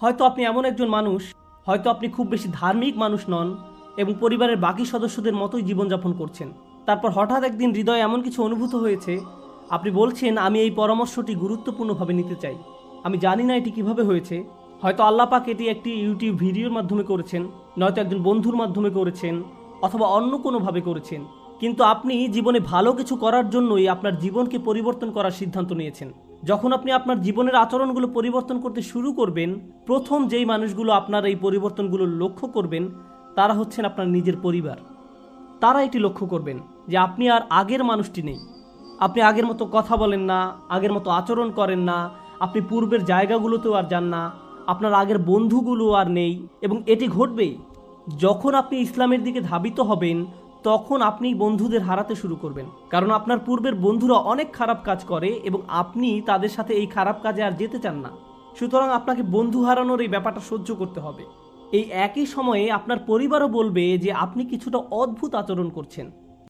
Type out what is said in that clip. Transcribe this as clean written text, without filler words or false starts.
হয়তো আপনি এমন একজন মানুষ, হয়তো আপনি খুব বেশি ধার্মিক মানুষ নন এবং পরিবারের বাকি সদস্যদের মতোই জীবনযাপন করছেন। তারপর হঠাৎ একদিন হৃদয়ে এমন কিছু অনুভূত হয়েছে, আপনি বলছেন আমি এই পরামর্শটি গুরুত্বপূর্ণভাবে নিতে চাই। আমি জানি না এটি কিভাবে হয়েছে। হয়তো আল্লাহ পাক এটি একটি ইউটিউব ভিডিওর মাধ্যমে করেছেন, নয়তো একজন বন্ধুর মাধ্যমে করেছেন, অথবা অন্য কোনোভাবে করেছেন। কিন্তু আপনি জীবনে ভালো কিছু করার জন্যই আপনার জীবনকে পরিবর্তন করার সিদ্ধান্ত নিয়েছেন। যখন আপনি আপনার জীবনের আচরণগুলো পরিবর্তন করতে শুরু করবেন, প্রথম যেই মানুষগুলো আপনার এই পরিবর্তনগুলো লক্ষ্য করবেন তারা হচ্ছেন আপনার নিজের পরিবার। তারা এটি লক্ষ্য করবেন যে আপনি আর আগের মানুষটি নেই। আপনি আগের মতো কথা বলেন না, আগের মতো আচরণ করেন না, আপনি পূর্বের জায়গাগুলোতেও আর যান না, আপনার আগের বন্ধুগুলো আর নেই। এবং এটি ঘটবেই যখন আপনি ইসলামের দিকে ধাবিত হবেন, তখন আপনি বন্ধুদের হারাতে শুরু করবেন। কারণ আপনার পূর্বের বন্ধুরা অনেক খারাপ কাজ করে এবং আপনি তাদের সাথে এই খারাপ কাজে আর যেতে চান না। সুতরাং আপনাকে বন্ধু হারানোর এই ব্যাপারটা সহ্য করতে হবে। এই একই সময়ে আপনার পরিবারও বলবে যে আপনি কিছুটা অদ্ভুত আচরণ করছেন।